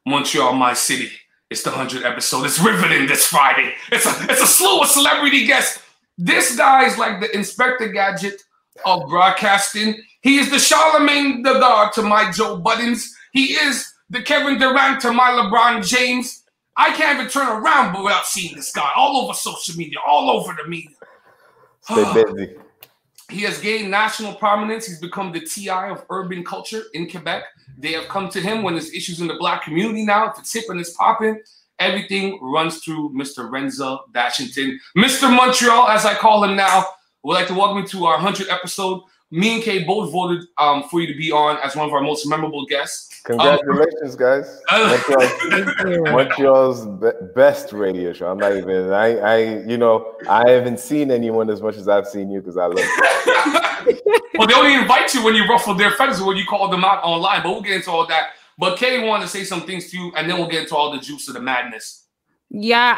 Montreal, my city. It's the 100th episode. It's riveting this Friday. It's a slew of celebrity guests. This guy is like the Inspector Gadget of broadcasting. He is the Charlemagne the God to my Joe Buddens. He is the Kevin Durant to my LeBron James. I can't even turn around without seeing this guy all over social media, all over the media. Stay busy. He has gained national prominence. He's become the TI of urban culture in Quebec. They have come to him when there's issues in the Black community now. If it's hip and it's popping, everything runs through Mr. Renzel Dashington. Mr. Montreal, as I call him now, would like to welcome you to our 100th episode. Me and Kay both voted for you to be on as one of our most memorable guests. Congratulations, guys! Montreal's best radio show. I'm not even. I haven't seen anyone as much as I've seen you because I love you. Well, they only invite you when you ruffle their feathers or when you call them out online. But we'll get into all that. But Kay wanted to say some things to you, and then we'll get into all the juice of the madness. Yeah,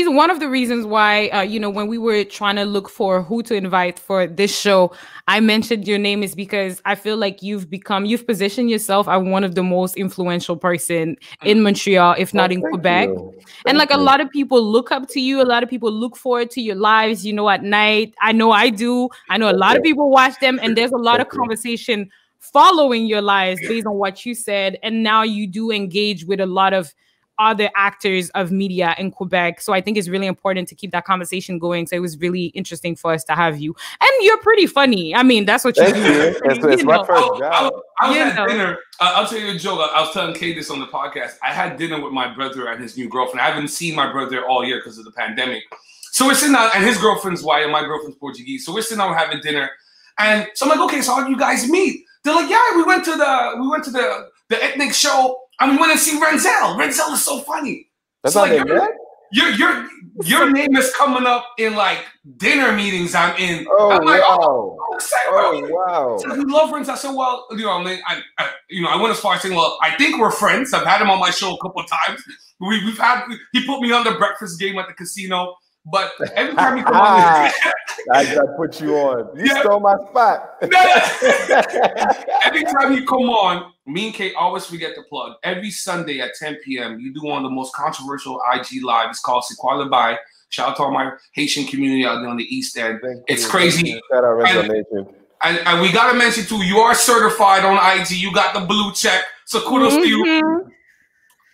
one of the reasons why, when we were trying to look for who to invite for this show, I mentioned your name is because I feel like you've positioned yourself as one of the most influential person in Montreal, if not in Quebec. And like a lot of people look up to you. A lot of people look forward to your lives, at night. I know I do. I know a lot of people watch them, and there's a lot of conversation following your lives based on what you said. And now you do engage with a lot of other actors of media in Quebec. So I think it's really important to keep that conversation going. So it was really interesting for us to have you. And you're pretty funny. I mean, that's what you do. It's my first job. I was at dinner. I'll tell you a joke. I was telling Kay this on the podcast. I had dinner with my brother and his new girlfriend. I haven't seen my brother all year because of the pandemic. So we're sitting down, and his girlfriend's white and my girlfriend's Portuguese. So we're sitting down having dinner. And so I'm like, okay, so how do you guys meet? They're like, yeah, we went to the ethnic show. And we went to see Renzel. Renzel is so funny. That's so like your name is coming up in like dinner meetings I'm in. Oh, I'm like, wow. Wow. So we love Renzel. I said, well, I went as far as saying, well, I think we're friends. I've had him on my show a couple of times. He put me on the breakfast game at the casino. But every time you come on, I put you on. You stole my spot. Every time you come on, me and Kate always forget to plug. Every Sunday at 10 p.m., you do one of the most controversial IG live. It's called C'est quoi le bail. Shout out to all my Haitian community out there on the East End. It's crazy. Shout out Renzel Nation. And we got to mention, too, you are certified on IG. You got the blue check. So kudos to you.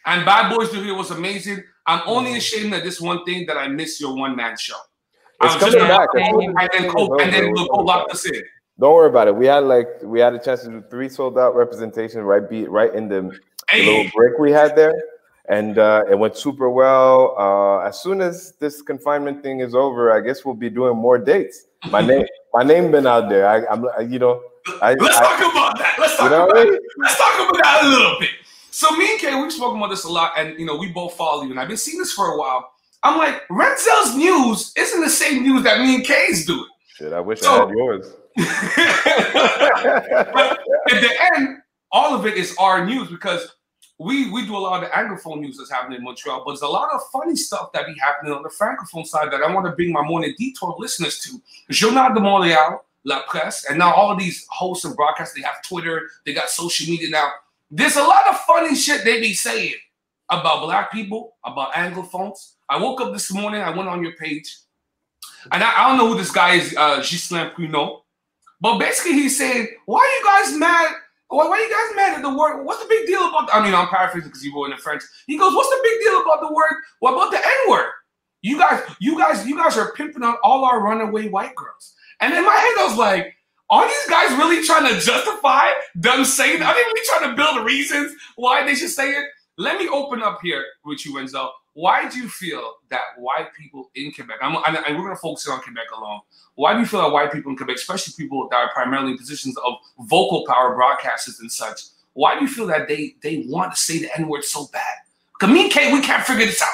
And Bad Boys Do Here was amazing. I'm only ashamed of this one thing that I missed your one-man show. It's coming back. And then we'll go lock us in. Don't worry about it. We had a chance to do 3 sold-out representation right in the little break we had there. And it went super well. As soon as this confinement thing is over, I guess we'll be doing more dates. My name been out there. Let's talk about that. Let's talk about that a little bit. So me and Kay, we've spoken about this a lot, and we both follow you, and I've been seeing this for a while. I'm like, Renzel's news isn't the same news that me and Kay's doing. Shit, I wish I had yours. But at the end, all of it is our news because we do a lot of the Anglophone news that's happening in Montreal, but there's a lot of funny stuff that be happening on the Francophone side that I want to bring my morning Detour listeners to. Journal de Montréal, La Presse, and now all of these hosts and broadcasts, they have Twitter, they got social media now. There's a lot of funny shit they be saying about Black people, about Anglophones. I woke up this morning, I went on your page, and I don't know who this guy is, Ghislain Pruneau, but basically he's saying, why are you guys mad? Why are you guys mad at the word? What's the big deal about, I'm paraphrasing because he wrote in French. He goes, what's the big deal about the word? What about the N-word? You guys are pimping out all our runaway white girls. And in my head, I was like, are these guys really trying to justify them saying that? Are they really trying to build reasons why they should say it? Let me open up here with you, Renzel. Why do you feel that white people in Quebec, and we're going to focus on Quebec alone, why do you feel that white people in Quebec, especially people that are primarily in positions of vocal power, broadcasters and such, why do you feel that they want to say the N-word so bad? Because me and Kate, we can't figure this out.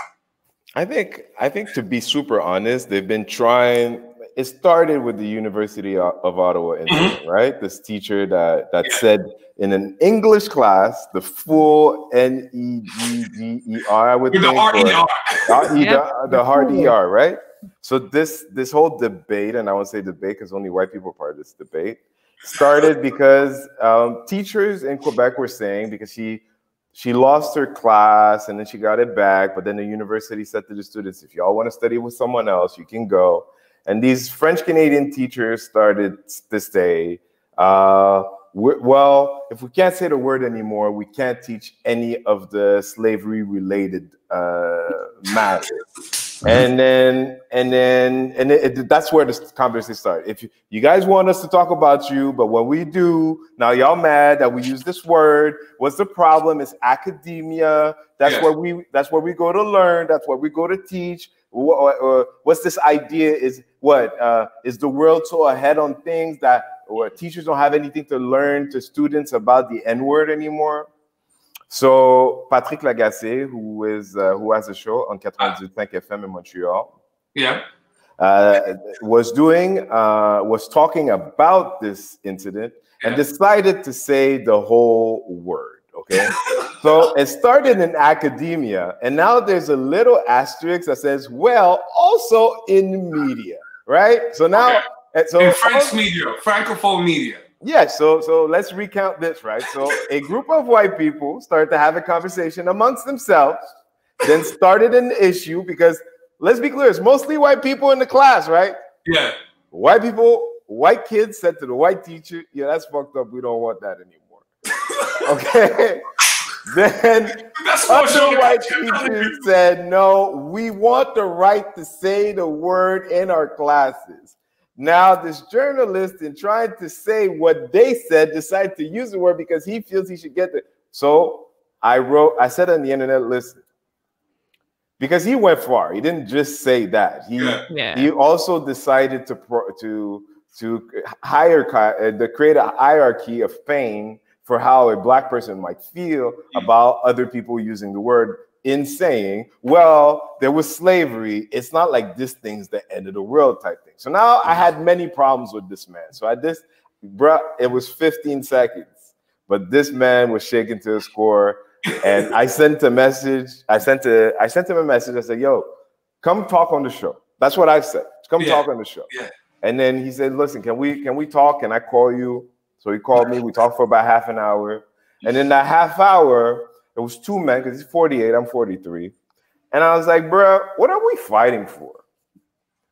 I think to be super honest, they've been trying. It started with the University of Ottawa incident, right? This teacher that said in an English class the full N-E-G-G-E-R, I would think, the hard ER, right? So this whole debate, and I won't say debate because only white people are part of this debate, started because teachers in Quebec were saying, because she she lost her class and then she got it back. But then the university said to the students, if y'all want to study with someone else, you can go. And these French Canadian teachers started to say, well, if we can't say the word anymore, we can't teach any of the slavery related matters. And that's where the conversation started. If you guys want us to talk about you, but when we do, now y'all mad that we use this word. What's the problem? It's academia. That's where we go to learn. That's where we go to teach. What's this idea? Is the world so ahead on things that teachers don't have anything to learn to students about the N-word anymore? So Patrick Lagacé, who has a show on 98.5 FM in Montreal, was talking about this incident and decided to say the whole word. Okay, so it started in academia, and now there's a little asterisk that says, "Well, also in media," right? So now, in French media, Francophone media. Yeah, so let's recount this, right? So a group of white people started to have a conversation amongst themselves, then started an issue because, let's be clear, it's mostly white people in the class, right? Yeah. White kids said to the white teacher, yeah, that's fucked up. We don't want that anymore. Okay. Then other white teachers said, no, we want the right to say the word in our classes. Now, this journalist, in trying to say what they said, decided to use the word because he feels he should get it. So I said on the internet, listen, because he went far. He didn't just say that. He also decided to create a hierarchy of pain for how a black person might feel about other people using the word, in saying, well, there was slavery. It's not like this thing's the end of the world type thing. So now I had many problems with this man. So it was 15 seconds, but this man was shaken to his core. And I sent a message. I sent him a message. I said, yo, come talk on the show. That's what I said. Come talk on the show. Yeah. And then he said, listen, can we talk? Can I call you? So he called me. We talked for about half an hour. And in that half hour, it was two men, because he's 48, I'm 43. And I was like, bro, what are we fighting for?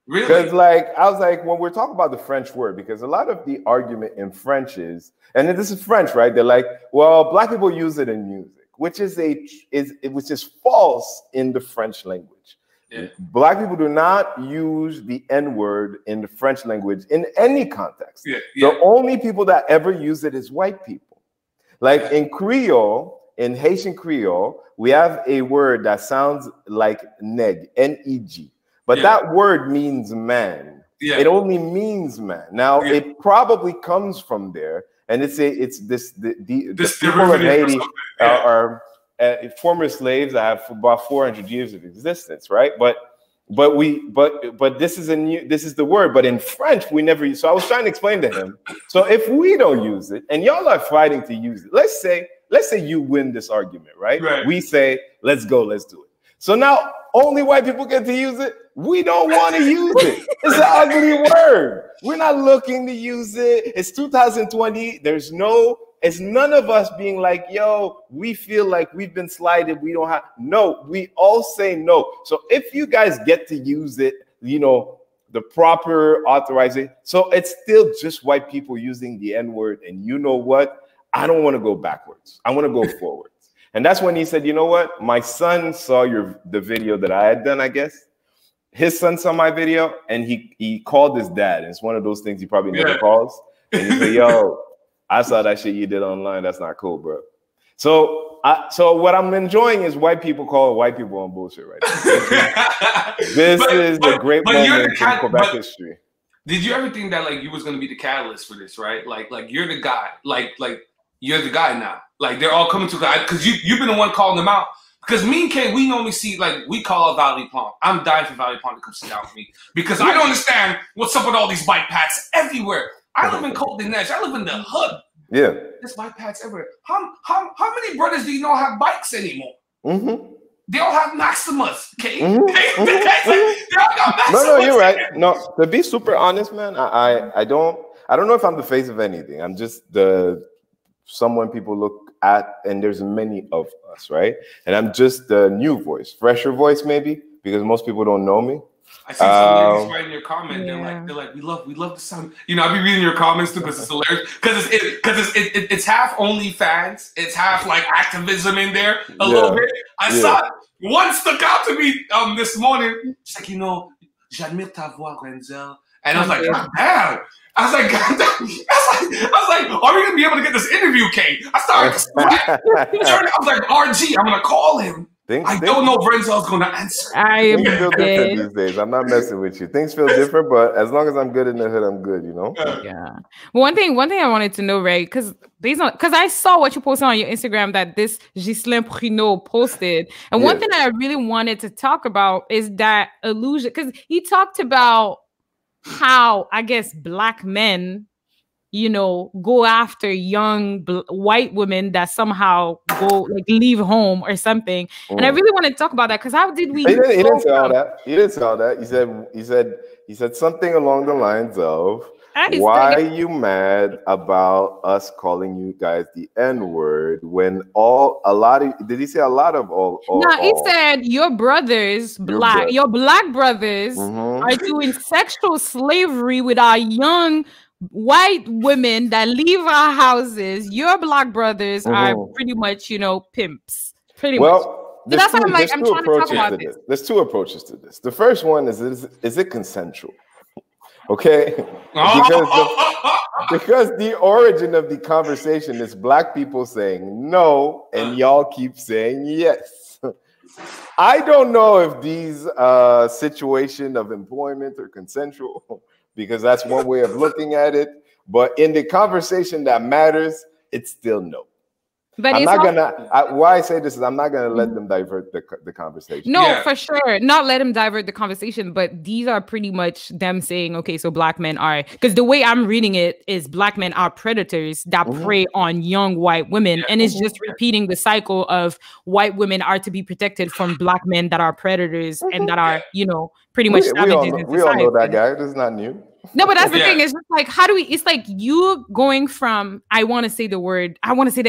Really? Because I was like, when we're talking about the French word, because a lot of the argument in French is, and this is French, right? They're like, well, black people use it in music, which is false in the French language. Yeah. Black people do not use the N-word in the French language in any context. Yeah. Yeah. The only people that ever use it is white people. Like in Creole, in Haitian Creole, we have a word that sounds like neg, N-E-G. But that word means man. Yeah. It only means man. Now, it probably comes from there. And the people in Haiti are former slaves that have about 400 years of existence, right? But this is the word. But in French, we never use. So I was trying to explain to him. So if we don't use it, and y'all are fighting to use it, let's say you win this argument, right? We say, let's go, let's do it. So now only white people get to use it. We don't want to use it. It's an ugly word. We're not looking to use it. It's 2020. It's none of us being like, yo, we feel like we've been slighted. We don't have, no, we all say no. So if you guys get to use it, the proper authorization. So it's still just white people using the N-word. And you know what? I don't want to go backwards. I want to go forwards. And that's when he said, you know what? My son saw the video that I had done, I guess. His son saw my video and he called his dad. And it's one of those things he probably never calls. And he said, yo, I saw that shit you did online. That's not cool, bro. So what I'm enjoying is white people calling white people on bullshit right now. This is a great moment in Quebec history. Did you ever think that you was gonna be the catalyst for this, right? Like you're the guy. Like you're the guy now. Like they're all coming to God because you've been the one calling them out. Because me and Kay, we normally see we call out Valley Palm. I'm dying for Valley Palm to come sit down with me because I don't understand what's up with all these bike paths everywhere. I live in Colton Nash. I live in the hood. Yeah. There's bike paths everywhere. How many brothers do you know have bikes anymore? Mm-hmm. They all have Maximas, okay? Mm-hmm. They all got Maximas. No, you're right. No, to be super honest, man, I don't know if I'm the face of anything. I'm just someone people look and there's many of us, right? And I'm just the new voice, fresher voice maybe, because most people don't know me. I see some ladies writing your comment. They're like, we love the sound. You know, I'll be reading your comments too because it's hilarious. Because it's half OnlyFans, it's half like activism in there a little bit. I saw one stuck out to me this morning. She's like, you know, j'admire ta voix, Renzel. And I was like, God damn. I was like, God damn. I was like, are we gonna be able to get this interview, Kate? I started sweating. I was like, RG, I'm gonna call him. I don't know if Renzel's going to answer. Things feel different these days. I'm not messing with you. Things feel different, but as long as I'm good in the hood, I'm good, you know? Yeah. One thing I wanted to know, Ray, because I saw what you posted on your Instagram that this Ghislain Pruneau posted. And one thing that I really wanted to talk about is that illusion, because he talked about how, I guess, Black men, you know, go after young white women that somehow go like leave home or something. And I really want to talk about that because how did we? He didn't say all that. He didn't say all that. He said something along the lines of, "Why are you mad about us calling you guys the N-word when did he say a lot of all? No, he said your brothers, your black brothers are doing sexual slavery with our young white women that leave our houses. Your black brothers are pretty much, you know, pimps. Pretty much. So that's why I'm like, I'm trying to talk about this. There's two approaches to this. The first one is it consensual? Okay, because the origin of the conversation is Black people saying no, and y'all keep saying yes. I don't know if these situation of employment are consensual, because that's one way of looking at it. But in the conversation that matters, it's still no. But I'm not gonna. Why I say this is I'm not gonna let them divert the conversation. No, for sure, not let them divert the conversation. But these are pretty much them saying, okay, so Black men are, because the way I'm reading it is Black men are predators that prey on young white women, and it's just repeating the cycle of white women are to be protected from Black men that are predators and that are, you know, pretty much savages. We all know that guy. This is not new. No, but that's the thing. It's just like, how do we? It's like you going from I want to say the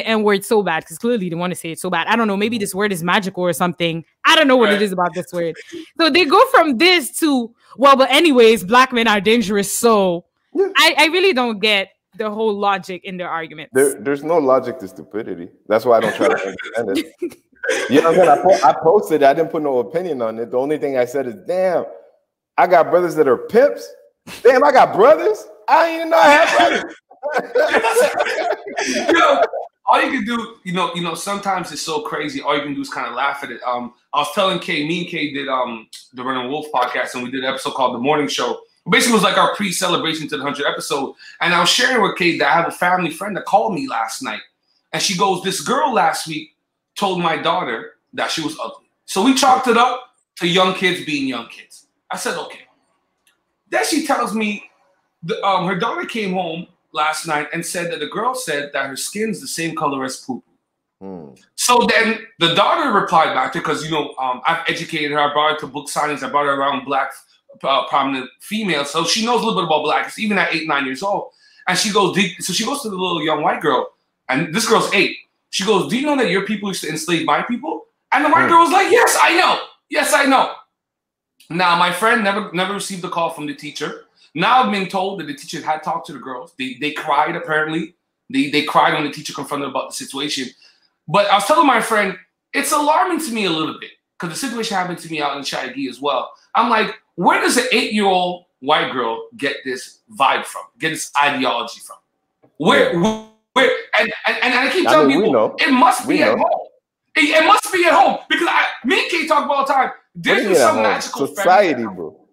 N-word so bad because clearly they want to say it so bad. I don't know. Maybe this word is magical or something. I don't know what it is about this word. So they go from this to but anyways, Black men are dangerous. So I really don't get the whole logic in their arguments. There's no logic to stupidity. That's why I don't try to understand it. You know what I'm saying? I posted. I didn't put no opinion on it. The only thing I said is, damn, I got brothers that are pimps. Damn, I got brothers. I didn't even know I had brothers. You know, all you can do, you know, sometimes it's so crazy. All you can do is kind of laugh at it. I was telling Kay, me and Kay did the Run and Wolf podcast, and we did an episode called The Morning Show. Basically, it was like our pre-celebration to the 100th episode. And I was sharing with Kay that I have a family friend that called me last night, and she goes, "This girl last week told my daughter that she was ugly." So we chalked it up to young kids being young kids. I said, okay. Then she tells me her daughter came home last night and said that the girl said that her skin's the same color as poo. So then the daughter replied back to, because, you know, I've educated her. I brought her to book signings. I brought her around Black prominent females. So she knows a little bit about Black, even at 8, 9 years old. And she goes, so she goes to the little young white girl, and this girl's 8. She goes, "Do you know that your people used to enslave my people?" And the white girl was like, "Yes, I know. Yes, I know." Now, my friend never received a call from the teacher. Now I've been told that the teacher had talked to the girls. They cried, apparently. They cried when the teacher confronted them about the situation. But I was telling my friend, it's alarming to me a little bit, because the situation happened to me out in Chattagee as well. I'm like, where does an 8-year-old white girl get this vibe from, get this ideology from? Where and I keep telling people, it must be at home. It must be at home, because me and Kate talk about all the time. There's some magical society, bro.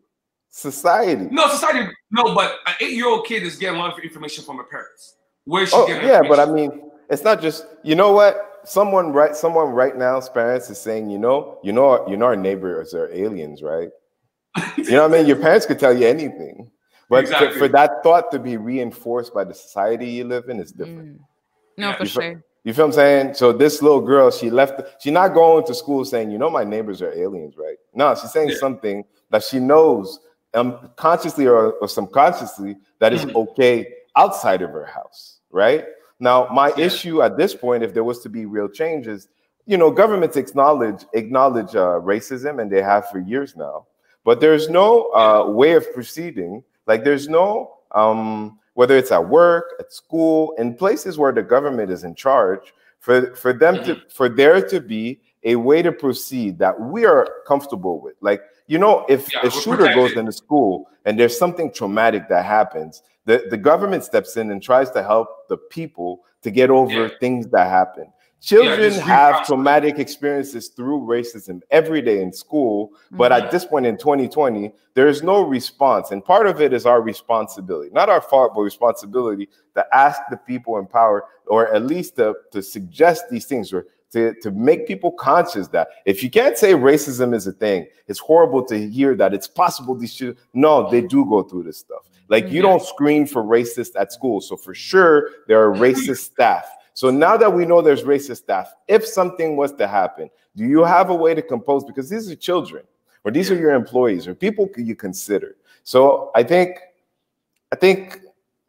Society. No, society. No, but an 8-year-old kid is getting a lot of information from her parents. Where's she getting information? But I mean, it's not just, you know what? Someone right now's parents is saying, our neighbors are aliens, right? You know what I mean? Your parents could tell you anything. But exactly. for that thought to be reinforced by the society you live in is different. No, for sure. You feel what I'm saying? So this little girl, she's not going to school saying, my neighbors are aliens, right? No, she's saying something that she knows consciously or subconsciously that is okay outside of her house, right? Now, my issue at this point, if there was to be real changes, you know, governments acknowledge racism, and they have for years now. But there's no way of proceeding. Like there's no whether it's at work, at school, in places where the government is in charge, for there to be a way to proceed that we are comfortable with. Like, you know, if a shooter goes into school and there's something traumatic that happens, the government steps in and tries to help the people to get over things that happen. Children have traumatic experiences through racism every day in school, but at this point in 2020, there is no response. And part of it is our responsibility, not our fault, but responsibility to ask the people in power, or at least to suggest these things, or to make people conscious that if you can't say racism is a thing, it's horrible to hear that it's possible these should. No, they do go through this stuff. Like you don't screen for racists at school. So for sure, there are racist staff. So now that we know there's racist staff, if something was to happen, do you have a way to compose? Because these are children, or these are your employees, or people you consider. So I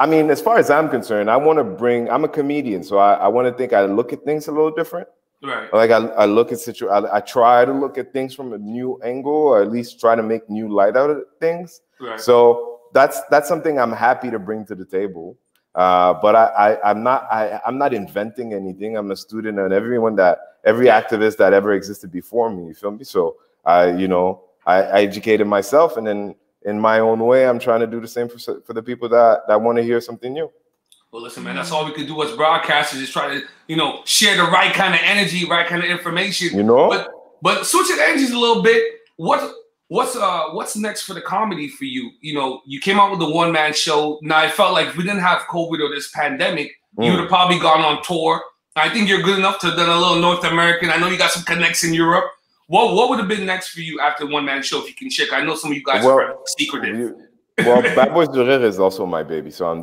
mean, as far as I'm concerned, I'm a comedian. So I want to think I look at things a little different. Right. Like I look at I try to look at things from a new angle, or at least try to make new light out of things. Right. So that's something I'm happy to bring to the table. But I'm not inventing anything. I'm a student, and every activist that ever existed before me. You feel me? So I educated myself, and then in my own way, I'm trying to do the same for the people that want to hear something new. Well, listen, man, that's all we can do as broadcasters, is try to, share the right kind of energy, right kind of information. But switching energies a little bit. What's next for the comedy for you? You came out with the one-man show. Now, I felt like if we didn't have COVID or this pandemic, you would have probably gone on tour. I think you're good enough to have done a little North American. I know you got some connects in Europe. What would have been next for you after the one-man show, if you can check? I know some of you guys are secretive. Bad Boys de Rire is also my baby. So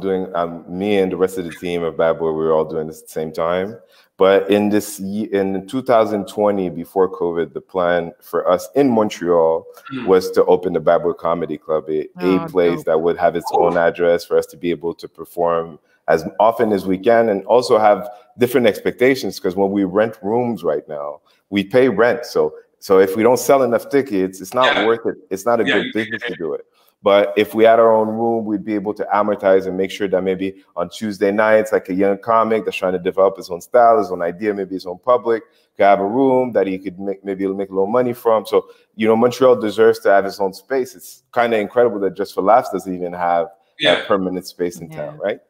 me and the rest of the team of Bad Boy, we were all doing this at the same time. But in 2020, before COVID, the plan for us in Montreal was to open the Bad Boy Comedy Club, a place that would have its own address for us to be able to perform as often as we can, and also have different expectations, because when we rent rooms right now, we pay rent. So if we don't sell enough tickets, it's not worth it. It's not a good business to do it. But if we had our own room, we'd be able to amortize and make sure that maybe on Tuesday nights, like a young comic that's trying to develop his own style, his own idea, maybe his own public, could have a room that he could make a little money from. So, Montreal deserves to have its own space. It's kind of incredible that Just for Laughs doesn't even have that permanent space in town, right?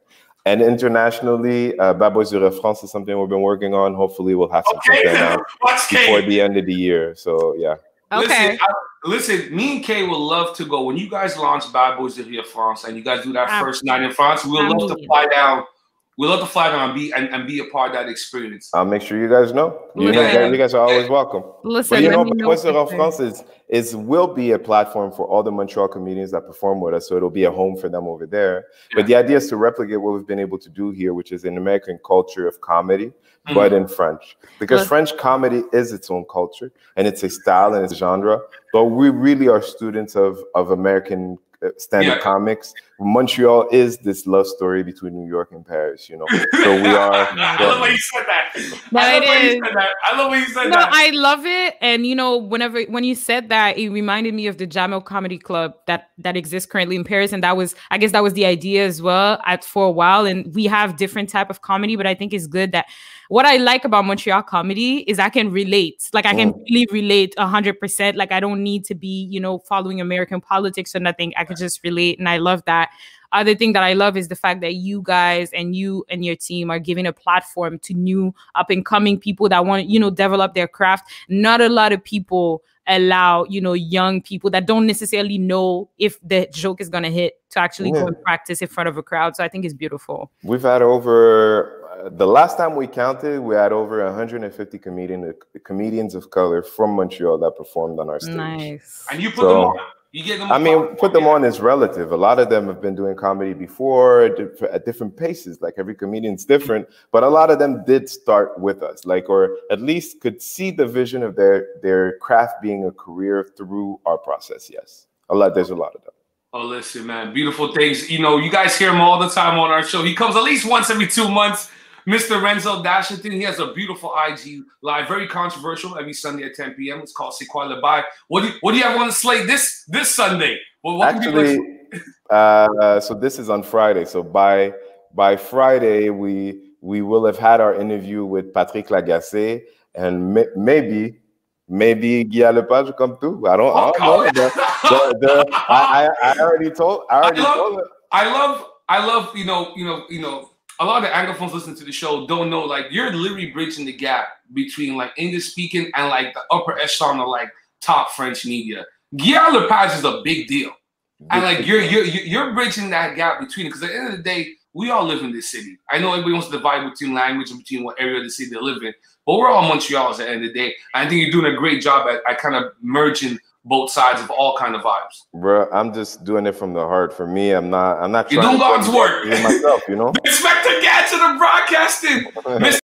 And internationally, Bad Boys de Rire France is something we've been working on. Hopefully, we'll have something out before the end of the year. So, yeah. Okay. Listen, me and Kay will love to go. When you guys launch Bad Boys de Rire France and you guys do that first night in France, we'll love to fly down. We'll love to fly down and be a part of that experience. I'll make sure you guys know. You guys are always welcome. Listen, Bad Boys de Rire France will be a platform for all the Montreal comedians that perform with us. So it'll be a home for them over there. But the idea is to replicate what we've been able to do here, which is an American culture of comedy, but in French. Because French comedy is its own culture, and it's a style and it's a genre. But we really are students of American stand-up comics. Montreal is this love story between New York and Paris, So we are. I love when you said that. I love when you said that. No, I love it. And when you said that, it reminded me of the Jamel Comedy Club that exists currently in Paris, and I guess that was the idea as well for a while. And we have different type of comedy, but I think it's good that what I like about Montreal comedy is I can relate. Like I can really relate 100%. Like I don't need to be, following American politics or nothing. I could just relate, and I love that. Other thing that I love is the fact that you guys and you and your team are giving a platform to new up and coming people that want to, develop their craft. Not a lot of people allow, young people that don't necessarily know if the joke is going to hit to actually go and practice in front of a crowd. So I think it's beautiful. We've had the last time we counted, we had over 150 comedians of color from Montreal that performed on our stage. Nice. And you put them on. Put them on is relative. A lot of them have been doing comedy before at different paces. Like every comedian's different, but a lot of them did start with us, or at least could see the vision of their craft being a career through our process. Yes, there's a lot of them. Oh, listen, man, beautiful things. You guys hear him all the time on our show. He comes at least once every 2 months. Mr. Renzel Dasherton. He has a beautiful IG live, very controversial, every Sunday at 10 p.m. It's called C'est quoi le bail? What do you have on the slate this Sunday? Well, actually, so this is on Friday. So by Friday, we will have had our interview with Patrick Lagacé, and maybe Guy Lepage will come too. I don't know. I already told him. I love, you know, a lot of the Anglophones listening to the show don't know, like, you're literally bridging the gap between like English speaking and like the upper echelon of like top French media. Guy Lepage is a big deal. And like you're bridging that gap between it, because at the end of the day, we all live in this city. I know everybody wants to divide between language and between what area of the city they live in, but we're all Montrealers at the end of the day. And I think you're doing a great job at kind of merging both sides of all kind of vibes. Bro, I'm just doing it from the heart. For me, I'm not You're doing God's work. myself, you know. Inspector Gadget of broadcasting.